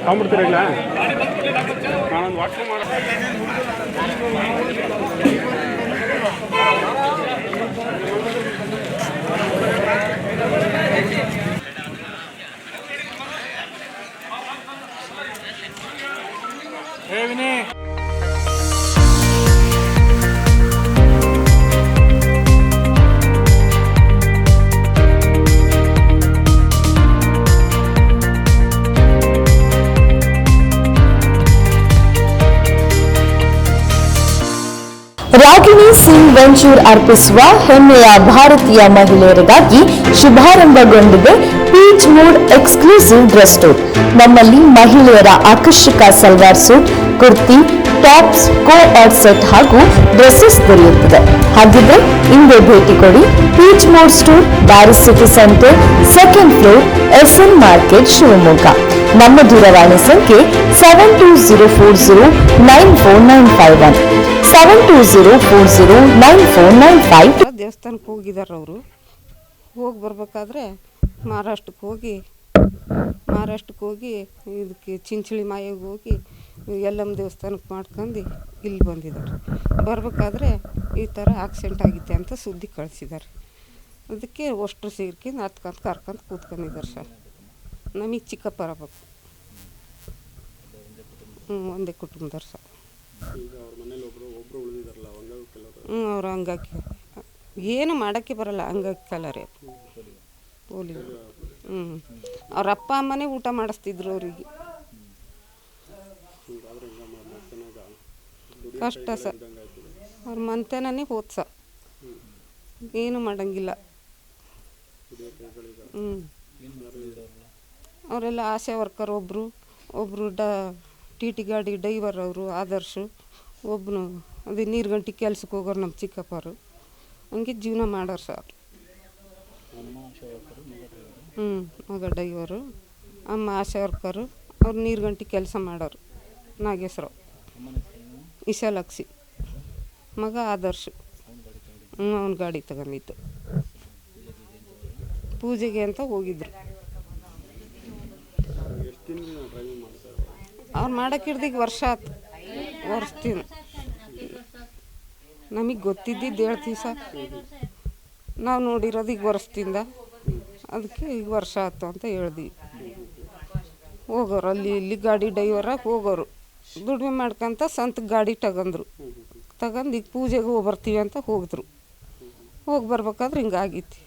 ತೊಗೊಂಡ್ಬಿಡ್ತೀರಿಲ್ಲ ನಾನೊಂದು ವಾಟ್ಸಪ್ ಮಾಡ ವಿನಯ್ ರಾಗಿಣಿ ಸಿಂಗ್ ವೆಂಚೂರ್ ಅರ್ಪಿಸುವ ಹೆಮ್ಮೆಯ ಭಾರತೀಯ ಮಹಿಳೆಯರಿಗಾಗಿ ಶುಭಾರಂಭಗೊಂಡಿದೆ peach mood exclusive dress store. ನಮ್ಮಲ್ಲಿ ಮಹಿಳೆಯರ ಆಕರ್ಷಕ salwar suit, kurti, tops, co-ord set ಹಾಗೂ ಡ್ರೆಸ್ಸಸ್ ದೊರೆಯುತ್ತದೆ. ಹಾಗಿದ್ರೆ ಇಂದೇ ಭೇಟಿ ಕೊಡಿ peach mood store, Bearys city centre, second floor, SN market, Shivamogga. ನಮ್ಮ ದೂರವಾಣಿ ಸಂಖ್ಯೆ 7204094951 7204094955. ದೇವಸ್ಥಾನಕ್ಕೆ ಹೋಗಿದ್ದಾರೆ ಅವರು. ಹೋಗಿ ಬರ್ಬೇಕಾದ್ರೆ ಮಹಾರಾಷ್ಟ್ರಕ್ಕೆ ಹೋಗಿ ಇದಕ್ಕೆ ಚಿಂಚಳಿ ಮಾಯಿಗೆ ಹೋಗಿ ಎಲ್ಲಮ್ಮ ದೇವಸ್ಥಾನಕ್ಕೆ ಮಾಡ್ಕೊಂಡು ಇಲ್ಲಿ ಬಂದಿದ್ದಾರೆ. ಬರ್ಬೇಕಾದ್ರೆ ಈ ಥರ ಆಕ್ಸಿಡೆಂಟ್ ಆಗಿತ್ತೆ ಅಂತ ಸುದ್ದಿ ಕಳಿಸಿದ್ದಾರೆ. ಅದಕ್ಕೆ ಅಷ್ಟು ಸೇರ್ಕೊಂಡು ಹತ್ಕೊಂಡು ಕರ್ಕೊಂಡು ಕೂತ್ಕೊಂಡಿದ್ದಾರೆ ಸರ್. ನಮಗೆ ಚಿಕ್ಕಪ್ಪರ ಬೇಕು. ಒಂದೇ ಕುಟುಂಬದವ್ರು ಸರ್. ಅವ್ರು ಹಂಗಾಗಿ ಏನು ಮಾಡೋಕ್ಕೆ ಬರಲ್ಲ, ಹಂಗಾಗಿ ಕಲರೇ ಪೋಲಿಯೋ. ಅವ್ರ ಅಪ್ಪ ಅಮ್ಮನೇ ಊಟ ಮಾಡಿಸ್ತಿದ್ರು ಅವರಿಗೆ. ಕಷ್ಟ ಸರ್. ಅವ್ರ ಮಂತನೇ ಹೋದ್ಸ ಏನು ಮಾಡೋಂಗಿಲ್ಲ. ಅವರೆಲ್ಲ ಆಶಾ ವರ್ಕರ್, ಒಬ್ಬರು TT ಗಾಡಿ ಡ್ರೈವರ್ ಅವರು ಆದರ್ಶು, ಒಬ್ಬನು ಅದೇ ನೀರ್ಗಂಟಿ ಕೆಲ್ಸಕ್ಕೆ ಹೋಗೋರು ನಮ್ಮ ಚಿಕ್ಕಪ್ಪರು. ಹಂಗೆ ಜೀವನ ಮಾಡೋರು ಸರ್. ಮಗ ಡ್ರೈವರು, ಅಮ್ಮ ಆಶಾ ವರ್ಕರು, ಅವ್ರು ನೀರ್ಗಂಟಿ ಕೆಲಸ ಮಾಡೋರು. ನಾಗೇಶ್ವರ, ವಿಶಾಲಾಕ್ಷಿ, ಮಗ ಆದರ್ಶು. ಅವ್ನ ಗಾಡಿ ತಗೊಂಡಿತ್ತು. ಪೂಜೆಗೆ ಅಂತ ಹೋಗಿದ್ರು. ಅವ್ರು ಮಾಡೋಕೆ ಹಿಡ್ದೀಗ ವರ್ಷ ಆಯ್ತು. ವರ್ಷದಿಂದ ನಮಗೆ ಗೊತ್ತಿದ್ದಿದ್ದು ಹೇಳ್ತೀವಿ ಸರ್. ನಾವು ನೋಡಿರೋದು ಈಗ ವರ್ಷದಿಂದ, ಅದಕ್ಕೆ ಈಗ ವರ್ಷ ಆಯ್ತು ಅಂತ ಹೇಳ್ದೀವಿ. ಹೋಗೋರು ಅಲ್ಲಿ ಇಲ್ಲಿ ಗಾಡಿ ಡ್ರೈವರಾಗಿ ಹೋಗೋರು, ದುಡಿಮೆ ಮಾಡ್ಕೊಂತ ಸ್ವಂತ ಗಾಡಿ ತಗೊಂಡು ಈಗ ಪೂಜೆಗೆ ಹೋಗಿ ಬರ್ತೀವಿ ಅಂತ ಹೋಗಿದ್ರು. ಹೋಗಿ ಬರ್ಬೇಕಾದ್ರೆ ಹಿಂಗಾಗಿತ್ತು.